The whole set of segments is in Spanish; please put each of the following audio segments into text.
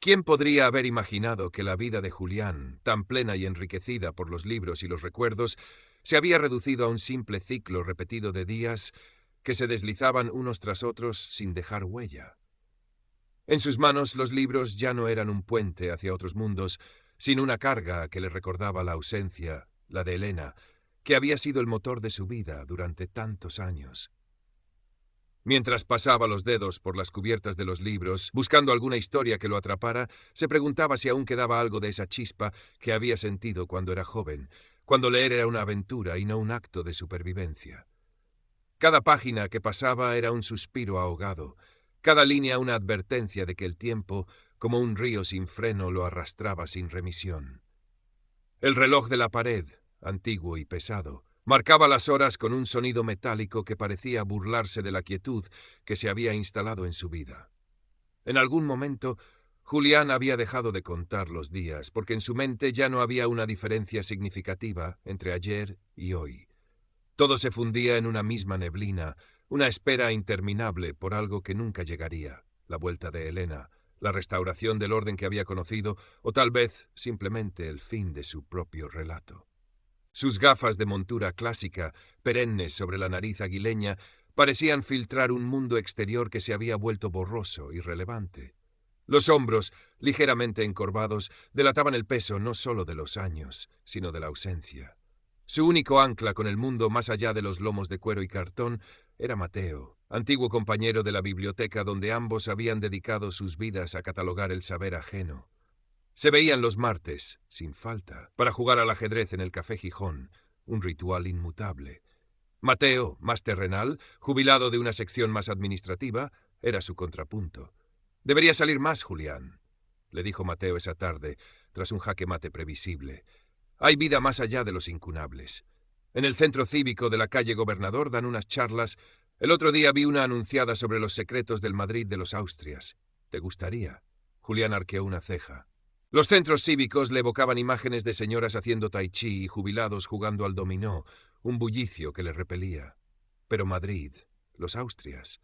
¿Quién podría haber imaginado que la vida de Julián, tan plena y enriquecida por los libros y los recuerdos, se había reducido a un simple ciclo repetido de días que se deslizaban unos tras otros sin dejar huella? En sus manos los libros ya no eran un puente hacia otros mundos, sino una carga que le recordaba la ausencia, la de Helena, que había sido el motor de su vida durante tantos años. Mientras pasaba los dedos por las cubiertas de los libros, buscando alguna historia que lo atrapara, se preguntaba si aún quedaba algo de esa chispa que había sentido cuando era joven, cuando leer era una aventura y no un acto de supervivencia. Cada página que pasaba era un suspiro ahogado, cada línea una advertencia de que el tiempo, como un río sin freno, lo arrastraba sin remisión. El reloj de la pared, antiguo y pesado, marcaba las horas con un sonido metálico que parecía burlarse de la quietud que se había instalado en su vida. En algún momento, Julián había dejado de contar los días, porque en su mente ya no había una diferencia significativa entre ayer y hoy. Todo se fundía en una misma neblina, una espera interminable por algo que nunca llegaría, la vuelta de Helena, la restauración del orden que había conocido, o tal vez simplemente el fin de su propio relato. Sus gafas de montura clásica, perennes sobre la nariz aguileña, parecían filtrar un mundo exterior que se había vuelto borroso, irrelevante. Los hombros, ligeramente encorvados, delataban el peso no solo de los años, sino de la ausencia. Su único ancla con el mundo más allá de los lomos de cuero y cartón era Mateo, antiguo compañero de la biblioteca donde ambos habían dedicado sus vidas a catalogar el saber ajeno. Se veían los martes, sin falta, para jugar al ajedrez en el Café Gijón, un ritual inmutable. Mateo, más terrenal, jubilado de una sección más administrativa, era su contrapunto. «Debería salir más, Julián», le dijo Mateo esa tarde, tras un jaque mate previsible. «Hay vida más allá de los incunables. En el centro cívico de la calle Gobernador dan unas charlas. El otro día vi una anunciada sobre los secretos del Madrid de los Austrias. ¿Te gustaría?» Julián arqueó una ceja. Los centros cívicos le evocaban imágenes de señoras haciendo tai chi y jubilados jugando al dominó, un bullicio que le repelía. Pero Madrid, los Austrias.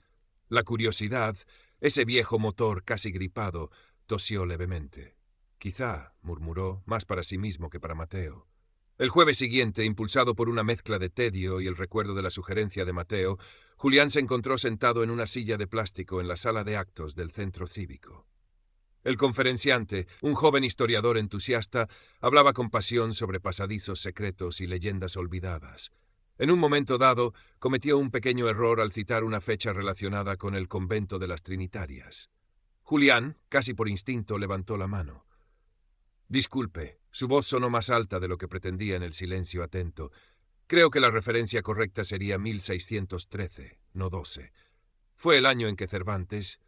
La curiosidad, ese viejo motor casi gripado, tosió levemente. «Quizá», murmuró, más para sí mismo que para Mateo. El jueves siguiente, impulsado por una mezcla de tedio y el recuerdo de la sugerencia de Mateo, Julián se encontró sentado en una silla de plástico en la sala de actos del centro cívico. El conferenciante, un joven historiador entusiasta, hablaba con pasión sobre pasadizos secretos y leyendas olvidadas. En un momento dado, cometió un pequeño error al citar una fecha relacionada con el convento de las Trinitarias. Julián, casi por instinto, levantó la mano. «Disculpe», su voz sonó más alta de lo que pretendía en el silencio atento. «Creo que la referencia correcta sería 1613, no 12. Fue el año en que Cervantes»,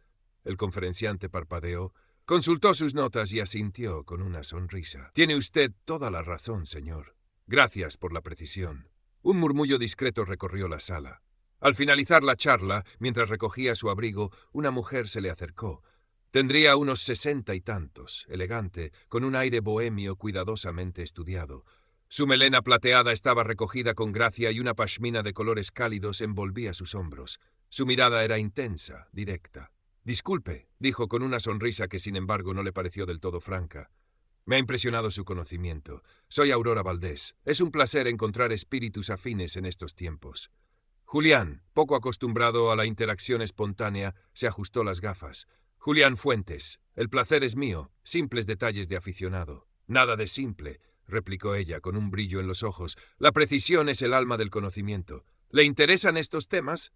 el conferenciante parpadeó, consultó sus notas y asintió con una sonrisa. «Tiene usted toda la razón, señor. Gracias por la precisión». Un murmullo discreto recorrió la sala. Al finalizar la charla, mientras recogía su abrigo, una mujer se le acercó. Tendría unos 60 y tantos, elegante, con un aire bohemio cuidadosamente estudiado. Su melena plateada estaba recogida con gracia y una pashmina de colores cálidos envolvía sus hombros. Su mirada era intensa, directa. «Disculpe», dijo con una sonrisa que sin embargo no le pareció del todo franca. «Me ha impresionado su conocimiento. Soy Aurora Valdés. Es un placer encontrar espíritus afines en estos tiempos». Julián, poco acostumbrado a la interacción espontánea, se ajustó las gafas. «Julián Fuentes. El placer es mío. Simples detalles de aficionado». «Nada de simple», replicó ella con un brillo en los ojos. «La precisión es el alma del conocimiento. ¿Le interesan estos temas?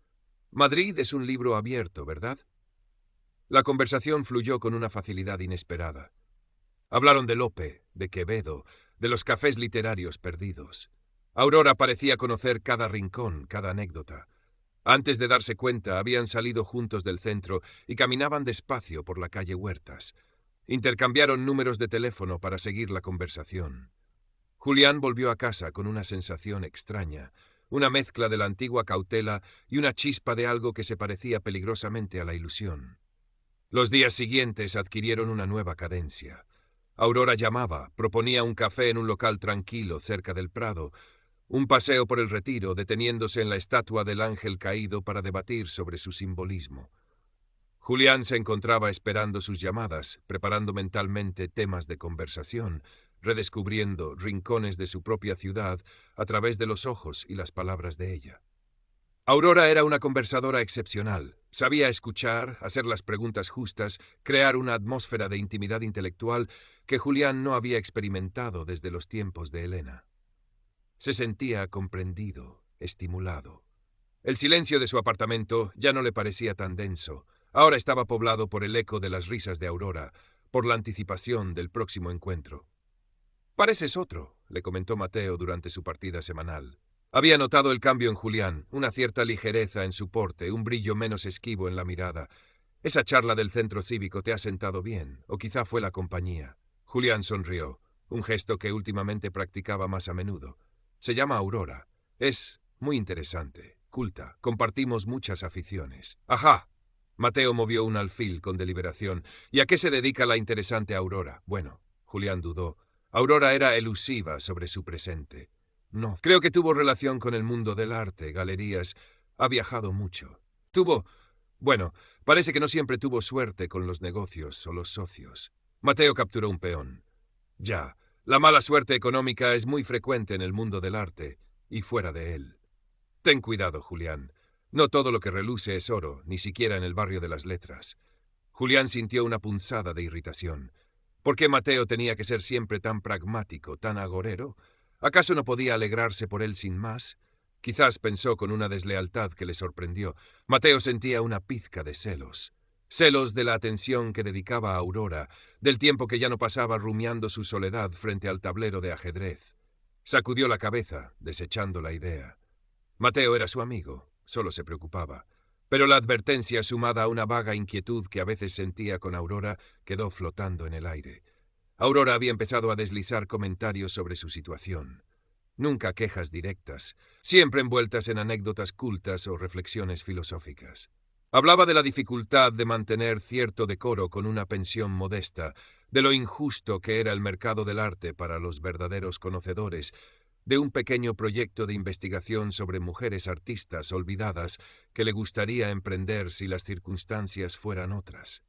Madrid es un libro abierto, ¿verdad?» La conversación fluyó con una facilidad inesperada. Hablaron de Lope, de Quevedo, de los cafés literarios perdidos. Aurora parecía conocer cada rincón, cada anécdota. Antes de darse cuenta, habían salido juntos del centro y caminaban despacio por la calle Huertas. Intercambiaron números de teléfono para seguir la conversación. Julián volvió a casa con una sensación extraña, una mezcla de la antigua cautela y una chispa de algo que se parecía peligrosamente a la ilusión. Los días siguientes adquirieron una nueva cadencia. Aurora llamaba, proponía un café en un local tranquilo cerca del Prado, un paseo por el Retiro, deteniéndose en la estatua del ángel caído para debatir sobre su simbolismo. Julián se encontraba esperando sus llamadas, preparando mentalmente temas de conversación, redescubriendo rincones de su propia ciudad a través de los ojos y las palabras de ella. Aurora era una conversadora excepcional. Sabía escuchar, hacer las preguntas justas, crear una atmósfera de intimidad intelectual que Julián no había experimentado desde los tiempos de Helena. Se sentía comprendido, estimulado. El silencio de su apartamento ya no le parecía tan denso. Ahora estaba poblado por el eco de las risas de Aurora, por la anticipación del próximo encuentro. «Pareces otro», le comentó Mateo durante su partida semanal. Había notado el cambio en Julián, una cierta ligereza en su porte, un brillo menos esquivo en la mirada. «Esa charla del centro cívico te ha sentado bien, o quizá fue la compañía». Julián sonrió, un gesto que últimamente practicaba más a menudo. «Se llama Aurora. Es muy interesante, culta. Compartimos muchas aficiones». «Ajá». Mateo movió un alfil con deliberación. «¿Y a qué se dedica la interesante Aurora?» «Bueno», Julián dudó. Aurora era elusiva sobre su presente. «No, creo que tuvo relación con el mundo del arte, galerías. Ha viajado mucho. Bueno, parece que no siempre tuvo suerte con los negocios o los socios». Mateo capturó un peón. «Ya, la mala suerte económica es muy frecuente en el mundo del arte y fuera de él. Ten cuidado, Julián. No todo lo que reluce es oro, ni siquiera en el barrio de las letras». Julián sintió una punzada de irritación. ¿Por qué Mateo tenía que ser siempre tan pragmático, tan agorero? ¿Acaso no podía alegrarse por él sin más? Quizás pensó con una deslealtad que le sorprendió. Mateo sentía una pizca de celos. Celos de la atención que dedicaba a Aurora, del tiempo que ya no pasaba rumiando su soledad frente al tablero de ajedrez. Sacudió la cabeza, desechando la idea. Mateo era su amigo, solo se preocupaba. Pero la advertencia, sumada a una vaga inquietud que a veces sentía con Aurora, quedó flotando en el aire. Aurora había empezado a deslizar comentarios sobre su situación. Nunca quejas directas, siempre envueltas en anécdotas cultas o reflexiones filosóficas. Hablaba de la dificultad de mantener cierto decoro con una pensión modesta, de lo injusto que era el mercado del arte para los verdaderos conocedores, de un pequeño proyecto de investigación sobre mujeres artistas olvidadas que le gustaría emprender si las circunstancias fueran otras.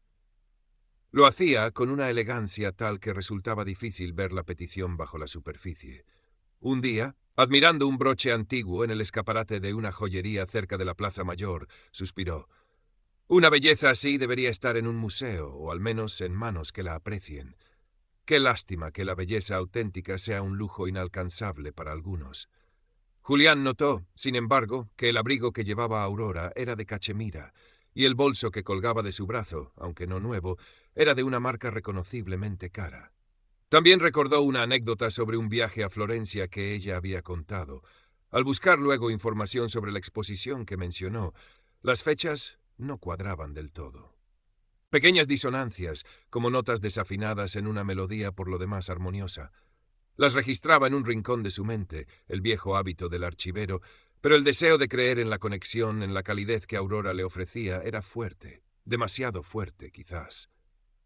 Lo hacía con una elegancia tal que resultaba difícil ver la petición bajo la superficie. Un día, admirando un broche antiguo en el escaparate de una joyería cerca de la Plaza Mayor, suspiró. «Una belleza así debería estar en un museo, o al menos en manos que la aprecien. Qué lástima que la belleza auténtica sea un lujo inalcanzable para algunos». Julián notó, sin embargo, que el abrigo que llevaba Aurora era de cachemira, y el bolso que colgaba de su brazo, aunque no nuevo, era de una marca reconociblemente cara. También recordó una anécdota sobre un viaje a Florencia que ella había contado. Al buscar luego información sobre la exposición que mencionó, las fechas no cuadraban del todo. Pequeñas disonancias, como notas desafinadas en una melodía por lo demás armoniosa. Las registraba en un rincón de su mente, el viejo hábito del archivero, pero el deseo de creer en la conexión, en la calidez que Aurora le ofrecía, era fuerte, demasiado fuerte, quizás.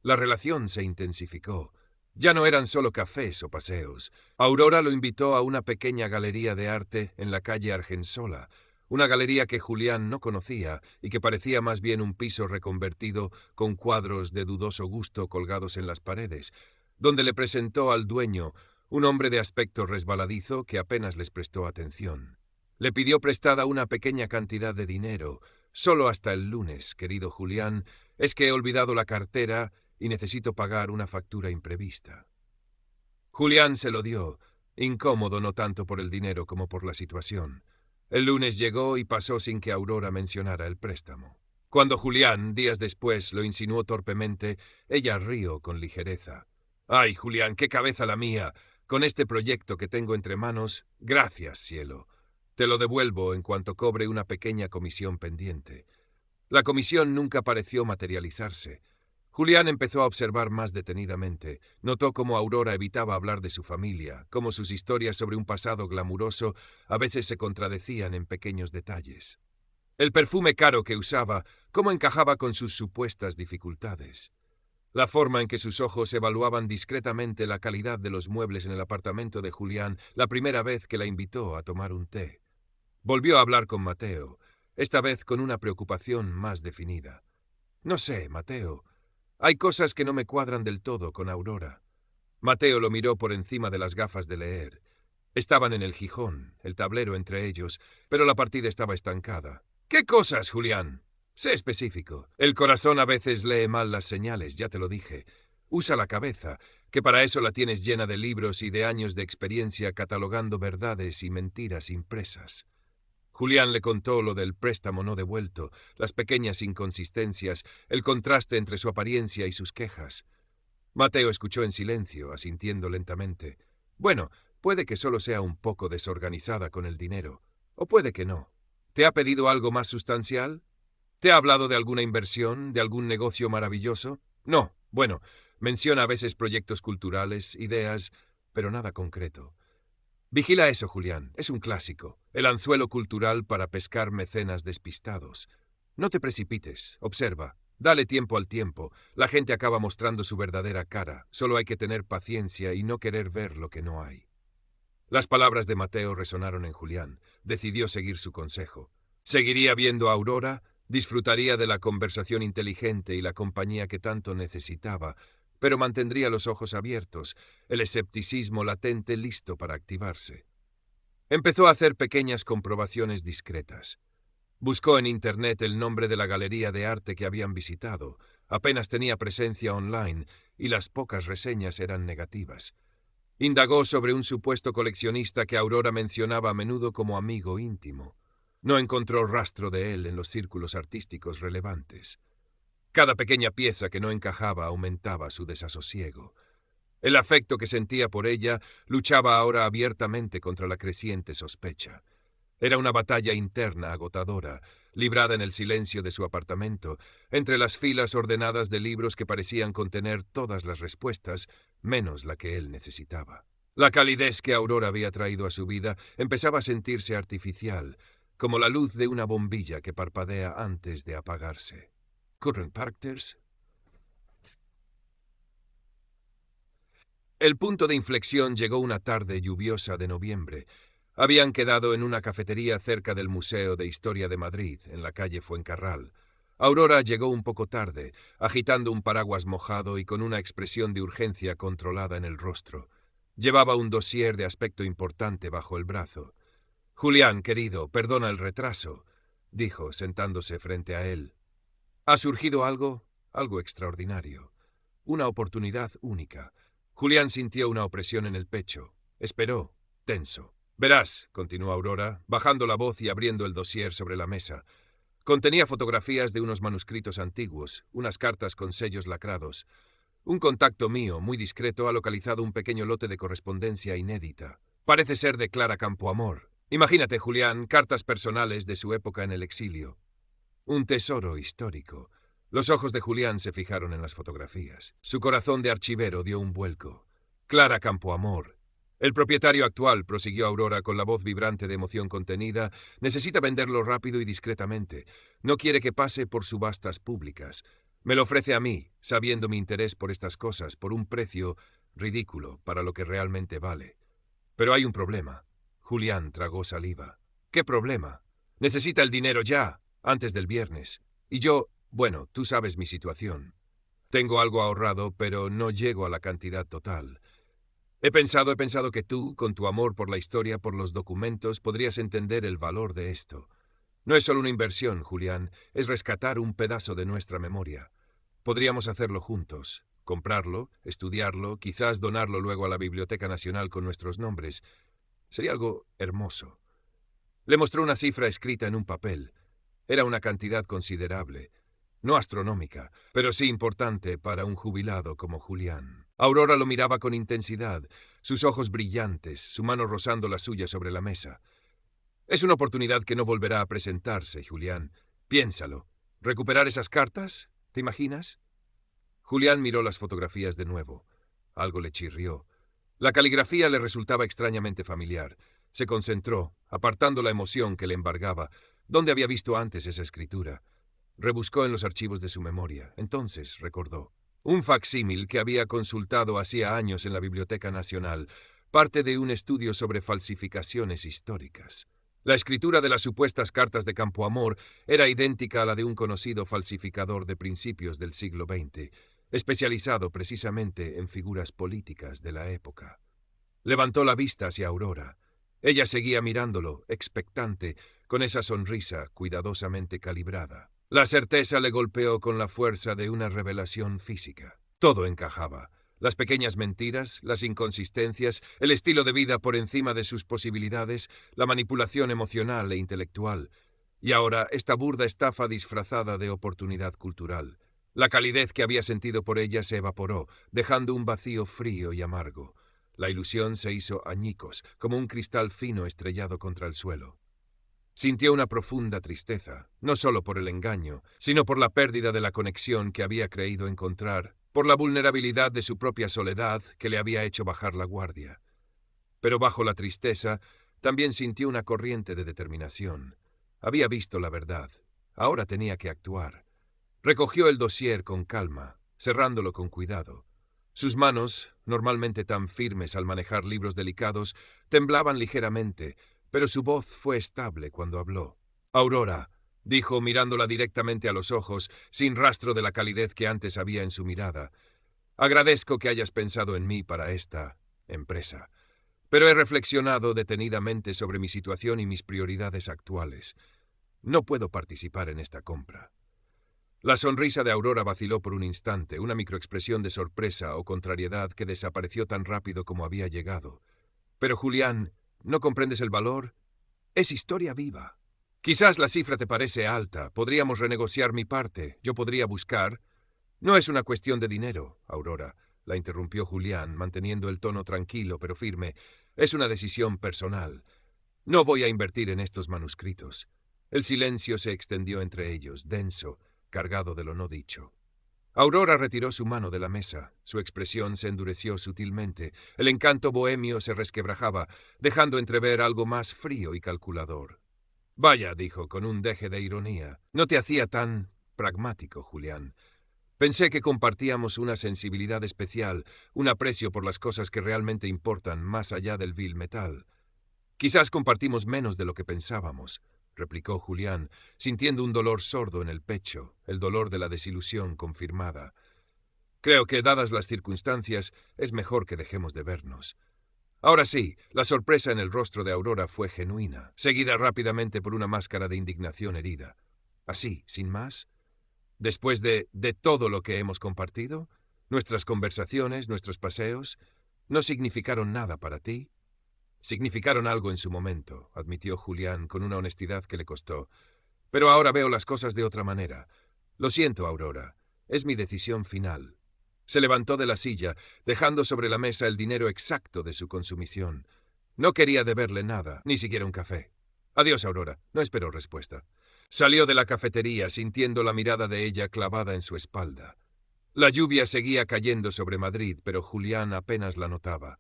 La relación se intensificó. Ya no eran solo cafés o paseos. Aurora lo invitó a una pequeña galería de arte en la calle Argensola, una galería que Julián no conocía y que parecía más bien un piso reconvertido con cuadros de dudoso gusto colgados en las paredes, donde le presentó al dueño, un hombre de aspecto resbaladizo que apenas les prestó atención. Le pidió prestada una pequeña cantidad de dinero. «Solo hasta el lunes, querido Julián, es que he olvidado la cartera y necesito pagar una factura imprevista». Julián se lo dio, incómodo no tanto por el dinero como por la situación. El lunes llegó y pasó sin que Aurora mencionara el préstamo. Cuando Julián, días después, lo insinuó torpemente, ella rió con ligereza. «Ay, Julián, qué cabeza la mía. Con este proyecto que tengo entre manos, gracias, cielo. Te lo devuelvo en cuanto cobre una pequeña comisión pendiente». La comisión nunca pareció materializarse. Julián empezó a observar más detenidamente. Notó cómo Aurora evitaba hablar de su familia, cómo sus historias sobre un pasado glamuroso a veces se contradecían en pequeños detalles. El perfume caro que usaba, cómo encajaba con sus supuestas dificultades. La forma en que sus ojos evaluaban discretamente la calidad de los muebles en el apartamento de Julián la primera vez que la invitó a tomar un té. Volvió a hablar con Mateo, esta vez con una preocupación más definida. No sé, Mateo. Hay cosas que no me cuadran del todo con Aurora. Mateo lo miró por encima de las gafas de leer. Estaban en el Gijón, el tablero entre ellos, pero la partida estaba estancada. ¿Qué cosas, Julián? Sé específico. El corazón a veces lee mal las señales, ya te lo dije. Usa la cabeza, que para eso la tienes llena de libros y de años de experiencia catalogando verdades y mentiras impresas. Julián le contó lo del préstamo no devuelto, las pequeñas inconsistencias, el contraste entre su apariencia y sus quejas. Mateo escuchó en silencio, asintiendo lentamente. Bueno, puede que solo sea un poco desorganizada con el dinero, o puede que no. ¿Te ha pedido algo más sustancial? ¿Te ha hablado de alguna inversión, de algún negocio maravilloso? No, bueno, menciona a veces proyectos culturales, ideas, pero nada concreto. Vigila eso, Julián, es un clásico, el anzuelo cultural para pescar mecenas despistados. No te precipites, observa, dale tiempo al tiempo, la gente acaba mostrando su verdadera cara, solo hay que tener paciencia y no querer ver lo que no hay. Las palabras de Mateo resonaron en Julián, decidió seguir su consejo. Seguiría viendo a Aurora, disfrutaría de la conversación inteligente y la compañía que tanto necesitaba, pero mantendría los ojos abiertos, el escepticismo latente listo para activarse. Empezó a hacer pequeñas comprobaciones discretas. Buscó en Internet el nombre de la galería de arte que habían visitado. Apenas tenía presencia online y las pocas reseñas eran negativas. Indagó sobre un supuesto coleccionista que Aurora mencionaba a menudo como amigo íntimo. No encontró rastro de él en los círculos artísticos relevantes. Cada pequeña pieza que no encajaba aumentaba su desasosiego. El afecto que sentía por ella luchaba ahora abiertamente contra la creciente sospecha. Era una batalla interna agotadora, librada en el silencio de su apartamento, entre las filas ordenadas de libros que parecían contener todas las respuestas, menos la que él necesitaba. La calidez que Aurora había traído a su vida empezaba a sentirse artificial, como la luz de una bombilla que parpadea antes de apagarse. Current Factors. El punto de inflexión llegó una tarde lluviosa de noviembre. Habían quedado en una cafetería cerca del Museo de Historia de Madrid, en la calle Fuencarral. Aurora llegó un poco tarde, agitando un paraguas mojado y con una expresión de urgencia controlada en el rostro. Llevaba un dossier de aspecto importante bajo el brazo. «Julián, querido, perdona el retraso», dijo, sentándose frente a él. «Ha surgido algo extraordinario. Una oportunidad única». Julián sintió una opresión en el pecho. Esperó, tenso. «Verás», continuó Aurora, bajando la voz y abriendo el dossier sobre la mesa. Contenía fotografías de unos manuscritos antiguos, unas cartas con sellos lacrados. Un contacto mío, muy discreto, ha localizado un pequeño lote de correspondencia inédita. Parece ser de Clara Campoamor. Imagínate, Julián, cartas personales de su época en el exilio. Un tesoro histórico. Los ojos de Julián se fijaron en las fotografías. Su corazón de archivero dio un vuelco. Clara Campoamor. El propietario actual, prosiguió Aurora con la voz vibrante de emoción contenida, necesita venderlo rápido y discretamente. No quiere que pase por subastas públicas. Me lo ofrece a mí, sabiendo mi interés por estas cosas, por un precio ridículo para lo que realmente vale. Pero hay un problema. Julián tragó saliva. ¿Qué problema? Necesita el dinero ya, antes del viernes. Y yo, bueno, tú sabes mi situación. Tengo algo ahorrado, pero no llego a la cantidad total. He pensado que tú, con tu amor por la historia, por los documentos, podrías entender el valor de esto. No es solo una inversión, Julián, es rescatar un pedazo de nuestra memoria. Podríamos hacerlo juntos, comprarlo, estudiarlo, quizás donarlo luego a la Biblioteca Nacional con nuestros nombres. Sería algo hermoso. Le mostró una cifra escrita en un papel. Era una cantidad considerable. No astronómica, pero sí importante para un jubilado como Julián. Aurora lo miraba con intensidad, sus ojos brillantes, su mano rozando la suya sobre la mesa. Es una oportunidad que no volverá a presentarse, Julián. Piénsalo. ¿Recuperar esas cartas? ¿Te imaginas? Julián miró las fotografías de nuevo. Algo le chirrió. La caligrafía le resultaba extrañamente familiar. Se concentró, apartando la emoción que le embargaba. ¿Dónde había visto antes esa escritura? Rebuscó en los archivos de su memoria. Entonces recordó. Un facsímil que había consultado hacía años en la Biblioteca Nacional, parte de un estudio sobre falsificaciones históricas. La escritura de las supuestas cartas de Campoamor era idéntica a la de un conocido falsificador de principios del siglo XX, especializado precisamente en figuras políticas de la época. Levantó la vista hacia Aurora. Ella seguía mirándolo, expectante, con esa sonrisa cuidadosamente calibrada. La certeza le golpeó con la fuerza de una revelación física. Todo encajaba. Las pequeñas mentiras, las inconsistencias, el estilo de vida por encima de sus posibilidades, la manipulación emocional e intelectual. Y ahora esta burda estafa disfrazada de oportunidad cultural. La calidez que había sentido por ella se evaporó, dejando un vacío frío y amargo. La ilusión se hizo añicos, como un cristal fino estrellado contra el suelo. Sintió una profunda tristeza, no solo por el engaño, sino por la pérdida de la conexión que había creído encontrar, por la vulnerabilidad de su propia soledad que le había hecho bajar la guardia. Pero bajo la tristeza, también sintió una corriente de determinación. Había visto la verdad. Ahora tenía que actuar. Recogió el dossier con calma, cerrándolo con cuidado. Sus manos, normalmente tan firmes al manejar libros delicados, temblaban ligeramente, pero su voz fue estable cuando habló. «Aurora», dijo mirándola directamente a los ojos, sin rastro de la calidez que antes había en su mirada, «agradezco que hayas pensado en mí para esta empresa, pero he reflexionado detenidamente sobre mi situación y mis prioridades actuales. No puedo participar en esta compra». La sonrisa de Aurora vaciló por un instante, una microexpresión de sorpresa o contrariedad que desapareció tan rápido como había llegado. «Pero, Julián, ¿no comprendes el valor? Es historia viva. Quizás la cifra te parece alta, podríamos renegociar mi parte, yo podría buscar». «No es una cuestión de dinero, Aurora», la interrumpió Julián, manteniendo el tono tranquilo pero firme. «Es una decisión personal. No voy a invertir en estos manuscritos». El silencio se extendió entre ellos, denso, cargado de lo no dicho. Aurora retiró su mano de la mesa. Su expresión se endureció sutilmente. El encanto bohemio se resquebrajaba, dejando entrever algo más frío y calculador. «Vaya», dijo, con un deje de ironía, «no te hacía tan pragmático, Julián. Pensé que compartíamos una sensibilidad especial, un aprecio por las cosas que realmente importan más allá del vil metal. Quizás compartimos menos de lo que pensábamos», replicó Julián, sintiendo un dolor sordo en el pecho, el dolor de la desilusión confirmada. «Creo que, dadas las circunstancias, es mejor que dejemos de vernos». Ahora sí, la sorpresa en el rostro de Aurora fue genuina, seguida rápidamente por una máscara de indignación herida. «¿Así, sin más? Después de todo lo que hemos compartido, nuestras conversaciones, nuestros paseos, ¿no significaron nada para ti?» «Significaron algo en su momento», admitió Julián con una honestidad que le costó. «Pero ahora veo las cosas de otra manera. Lo siento, Aurora. Es mi decisión final». Se levantó de la silla, dejando sobre la mesa el dinero exacto de su consumición. No quería deberle nada, ni siquiera un café. «Adiós, Aurora». No esperó respuesta. Salió de la cafetería, sintiendo la mirada de ella clavada en su espalda. La lluvia seguía cayendo sobre Madrid, pero Julián apenas la notaba.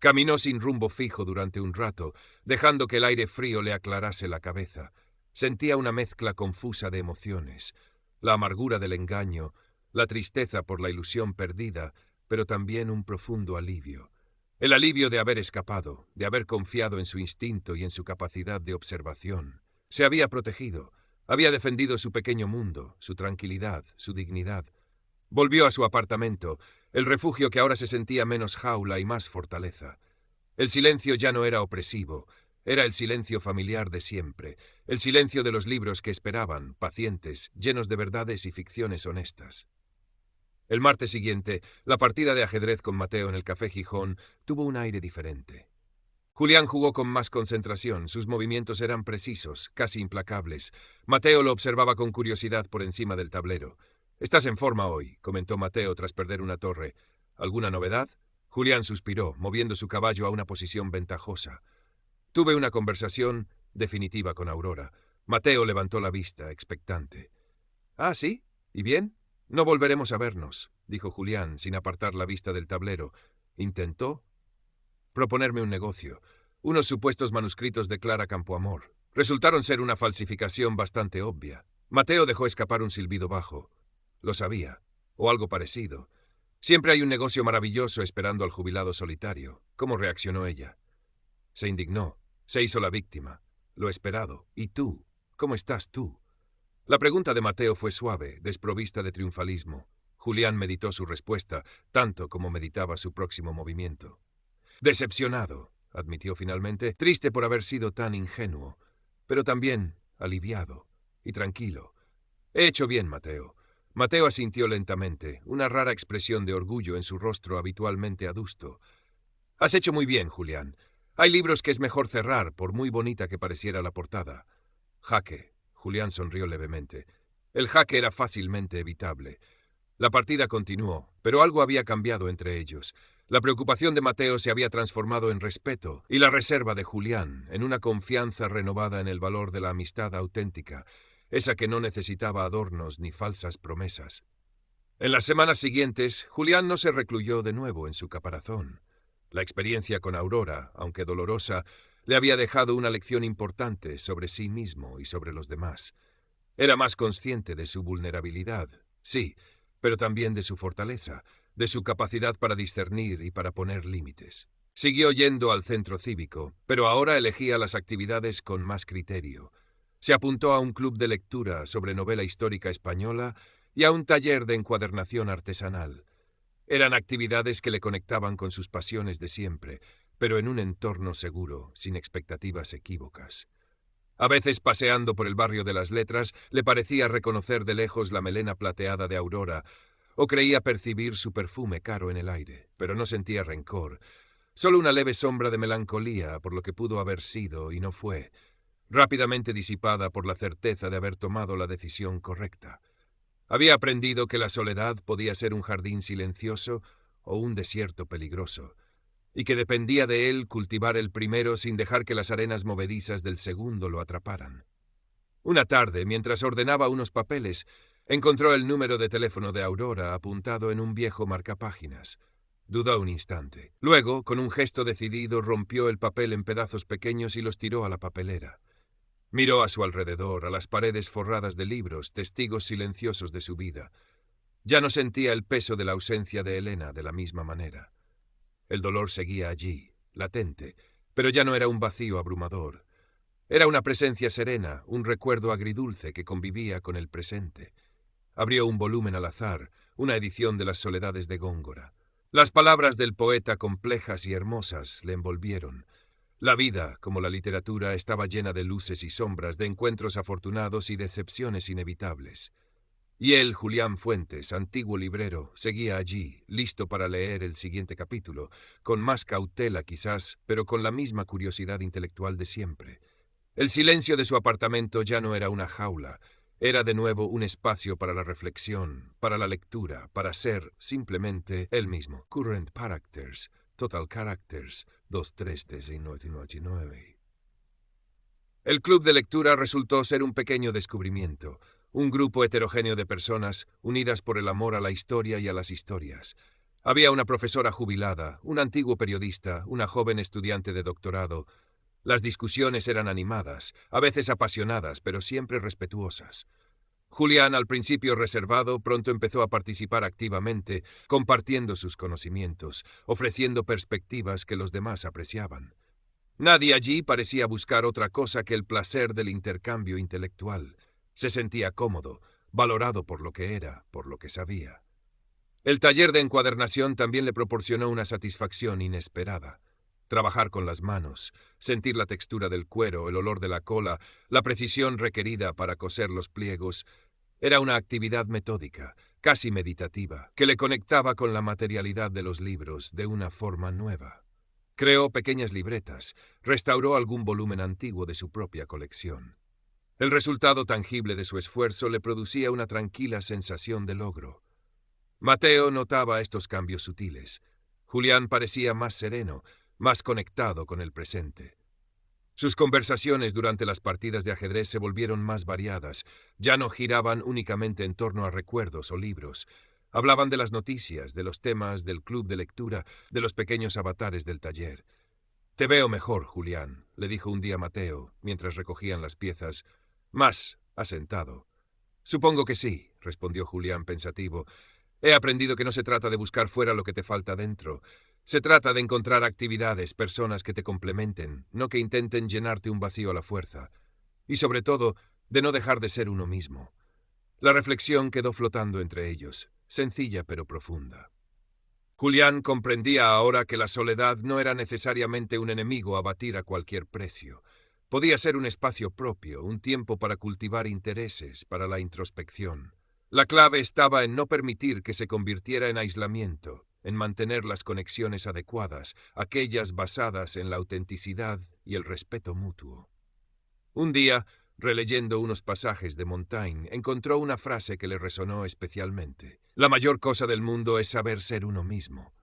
Caminó sin rumbo fijo durante un rato, dejando que el aire frío le aclarase la cabeza. Sentía una mezcla confusa de emociones, la amargura del engaño, la tristeza por la ilusión perdida, pero también un profundo alivio. El alivio de haber escapado, de haber confiado en su instinto y en su capacidad de observación. Se había protegido, había defendido su pequeño mundo, su tranquilidad, su dignidad. Volvió a su apartamento, el refugio que ahora se sentía menos jaula y más fortaleza. El silencio ya no era opresivo, era el silencio familiar de siempre, el silencio de los libros que esperaban, pacientes, llenos de verdades y ficciones honestas. El martes siguiente, la partida de ajedrez con Mateo en el Café Gijón tuvo un aire diferente. Julián jugó con más concentración, sus movimientos eran precisos, casi implacables. Mateo lo observaba con curiosidad por encima del tablero. «Estás en forma hoy», comentó Mateo tras perder una torre. «¿Alguna novedad?» Julián suspiró, moviendo su caballo a una posición ventajosa. «Tuve una conversación definitiva con Aurora». Mateo levantó la vista, expectante. «¿Ah, sí? ¿Y bien? No volveremos a vernos», dijo Julián, sin apartar la vista del tablero. «Intentó proponerme un negocio, unos supuestos manuscritos de Clara Campoamor. Resultaron ser una falsificación bastante obvia». Mateo dejó escapar un silbido bajo. Lo sabía, o algo parecido. Siempre hay un negocio maravilloso esperando al jubilado solitario. ¿Cómo reaccionó ella? Se indignó, se hizo la víctima. Lo esperado. ¿Y tú? ¿Cómo estás tú? La pregunta de Mateo fue suave, desprovista de triunfalismo. Julián meditó su respuesta, tanto como meditaba su próximo movimiento. Decepcionado, admitió finalmente, triste por haber sido tan ingenuo, pero también aliviado y tranquilo. He hecho bien, Mateo. Mateo asintió lentamente, una rara expresión de orgullo en su rostro habitualmente adusto. Has hecho muy bien, Julián. Hay libros que es mejor cerrar, por muy bonita que pareciera la portada. Jaque. Julián sonrió levemente. El jaque era fácilmente evitable. La partida continuó, pero algo había cambiado entre ellos. La preocupación de Mateo se había transformado en respeto, y la reserva de Julián en una confianza renovada en el valor de la amistad auténtica, esa que no necesitaba adornos ni falsas promesas. En las semanas siguientes, Julián no se recluyó de nuevo en su caparazón. La experiencia con Aurora, aunque dolorosa, le había dejado una lección importante sobre sí mismo y sobre los demás. Era más consciente de su vulnerabilidad, sí, pero también de su fortaleza, de su capacidad para discernir y para poner límites. Siguió yendo al centro cívico, pero ahora elegía las actividades con más criterio. Se apuntó a un club de lectura sobre novela histórica española y a un taller de encuadernación artesanal. Eran actividades que le conectaban con sus pasiones de siempre, pero en un entorno seguro, sin expectativas equívocas. A veces, paseando por el barrio de las Letras, le parecía reconocer de lejos la melena plateada de Aurora, o creía percibir su perfume caro en el aire, pero no sentía rencor, solo una leve sombra de melancolía por lo que pudo haber sido y no fue, rápidamente disipada por la certeza de haber tomado la decisión correcta. Había aprendido que la soledad podía ser un jardín silencioso o un desierto peligroso, y que dependía de él cultivar el primero sin dejar que las arenas movedizas del segundo lo atraparan. Una tarde, mientras ordenaba unos papeles, encontró el número de teléfono de Aurora apuntado en un viejo marcapáginas. Dudó un instante. Luego, con un gesto decidido, rompió el papel en pedazos pequeños y los tiró a la papelera. Miró a su alrededor, a las paredes forradas de libros, testigos silenciosos de su vida. Ya no sentía el peso de la ausencia de Elena de la misma manera. El dolor seguía allí, latente, pero ya no era un vacío abrumador. Era una presencia serena, un recuerdo agridulce que convivía con el presente. Abrió un volumen al azar, una edición de Las Soledades de Góngora. Las palabras del poeta, complejas y hermosas, le envolvieron. La vida, como la literatura, estaba llena de luces y sombras, de encuentros afortunados y decepciones inevitables. Y él, Julián Fuentes, antiguo librero, seguía allí, listo para leer el siguiente capítulo, con más cautela quizás, pero con la misma curiosidad intelectual de siempre. El silencio de su apartamento ya no era una jaula, era de nuevo un espacio para la reflexión, para la lectura, para ser, simplemente, él mismo. Current Characters, Total Characters, 2-3-1999. El club de lectura resultó ser un pequeño descubrimiento, un grupo heterogéneo de personas unidas por el amor a la historia y a las historias. Había una profesora jubilada, un antiguo periodista, una joven estudiante de doctorado. Las discusiones eran animadas, a veces apasionadas, pero siempre respetuosas. Julián, al principio reservado, pronto empezó a participar activamente, compartiendo sus conocimientos, ofreciendo perspectivas que los demás apreciaban. Nadie allí parecía buscar otra cosa que el placer del intercambio intelectual. Se sentía cómodo, valorado por lo que era, por lo que sabía. El taller de encuadernación también le proporcionó una satisfacción inesperada. Trabajar con las manos, sentir la textura del cuero, el olor de la cola, la precisión requerida para coser los pliegos, era una actividad metódica, casi meditativa, que le conectaba con la materialidad de los libros de una forma nueva. Creó pequeñas libretas, restauró algún volumen antiguo de su propia colección. El resultado tangible de su esfuerzo le producía una tranquila sensación de logro. Mateo notaba estos cambios sutiles. Julián parecía más sereno, más conectado con el presente. Sus conversaciones durante las partidas de ajedrez se volvieron más variadas, ya no giraban únicamente en torno a recuerdos o libros. Hablaban de las noticias, de los temas del club de lectura, de los pequeños avatares del taller. «Te veo mejor, Julián», le dijo un día Mateo, mientras recogían las piezas. «Más asentado». «Supongo que sí», respondió Julián pensativo. «He aprendido que no se trata de buscar fuera lo que te falta dentro, Se trata de encontrar actividades, personas que te complementen, no que intenten llenarte un vacío a la fuerza. Y sobre todo, de no dejar de ser uno mismo. La reflexión quedó flotando entre ellos, sencilla pero profunda. Julián comprendía ahora que la soledad no era necesariamente un enemigo a batir a cualquier precio. Podía ser un espacio propio, un tiempo para cultivar intereses, para la introspección. La clave estaba en no permitir que se convirtiera en aislamiento, en mantener las conexiones adecuadas, aquellas basadas en la autenticidad y el respeto mutuo. Un día, releyendo unos pasajes de Montaigne, encontró una frase que le resonó especialmente. La mayor cosa del mundo es saber ser uno mismo.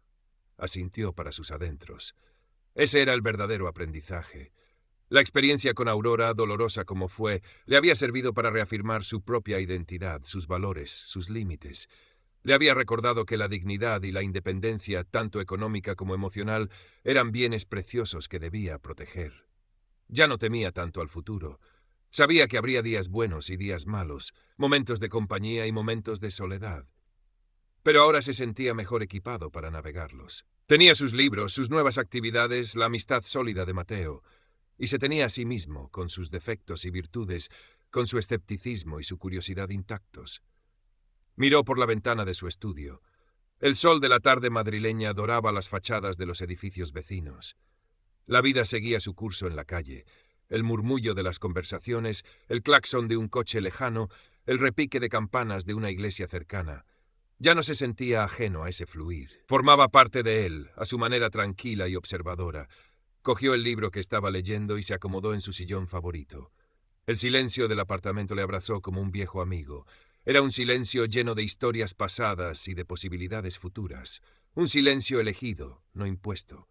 Asintió para sus adentros. Ese era el verdadero aprendizaje. La experiencia con Aurora, dolorosa como fue, le había servido para reafirmar su propia identidad, sus valores, sus límites. Le había recordado que la dignidad y la independencia, tanto económica como emocional, eran bienes preciosos que debía proteger. Ya no temía tanto al futuro. Sabía que habría días buenos y días malos, momentos de compañía y momentos de soledad. Pero ahora se sentía mejor equipado para navegarlos. Tenía sus libros, sus nuevas actividades, la amistad sólida de Mateo, y se tenía a sí mismo, con sus defectos y virtudes, con su escepticismo y su curiosidad intactos. Miró por la ventana de su estudio. El sol de la tarde madrileña doraba las fachadas de los edificios vecinos. La vida seguía su curso en la calle. El murmullo de las conversaciones, el claxon de un coche lejano, el repique de campanas de una iglesia cercana. Ya no se sentía ajeno a ese fluir. Formaba parte de él, a su manera tranquila y observadora. Cogió el libro que estaba leyendo y se acomodó en su sillón favorito. El silencio del apartamento le abrazó como un viejo amigo. Era un silencio lleno de historias pasadas y de posibilidades futuras. Un silencio elegido, no impuesto.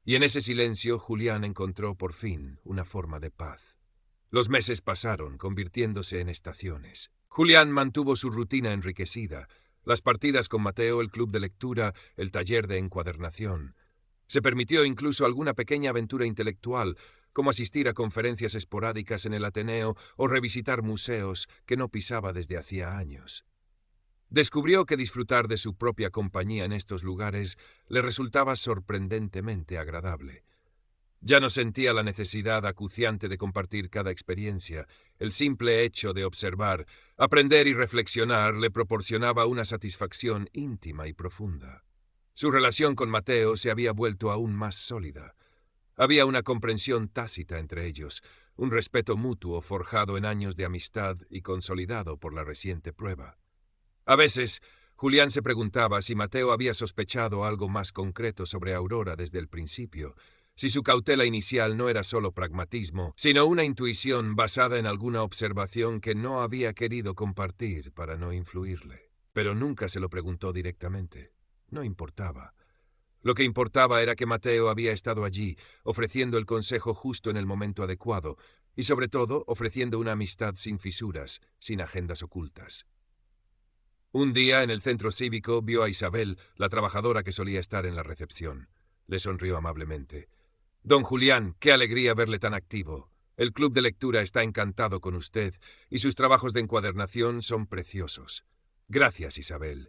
Y en ese silencio Julián encontró por fin una forma de paz. Los meses pasaron, convirtiéndose en estaciones. Julián mantuvo su rutina enriquecida. Las partidas con Mateo, el club de lectura, el taller de encuadernación. Se permitió incluso alguna pequeña aventura intelectual, como asistir a conferencias esporádicas en el Ateneo o revisitar museos que no pisaba desde hacía años. Descubrió que disfrutar de su propia compañía en estos lugares le resultaba sorprendentemente agradable. Ya no sentía la necesidad acuciante de compartir cada experiencia. El simple hecho de observar, aprender y reflexionar le proporcionaba una satisfacción íntima y profunda. Su relación con Mateo se había vuelto aún más sólida. Había una comprensión tácita entre ellos, un respeto mutuo forjado en años de amistad y consolidado por la reciente prueba. A veces, Julián se preguntaba si Mateo había sospechado algo más concreto sobre Aurora desde el principio, si su cautela inicial no era solo pragmatismo, sino una intuición basada en alguna observación que no había querido compartir para no influirle. Pero nunca se lo preguntó directamente. No importaba. Lo que importaba era que Mateo había estado allí, ofreciendo el consejo justo en el momento adecuado, y sobre todo ofreciendo una amistad sin fisuras, sin agendas ocultas. Un día, en el centro cívico, vio a Isabel, la trabajadora que solía estar en la recepción. Le sonrió amablemente. «Don Julián, qué alegría verle tan activo. El club de lectura está encantado con usted, y sus trabajos de encuadernación son preciosos. Gracias, Isabel.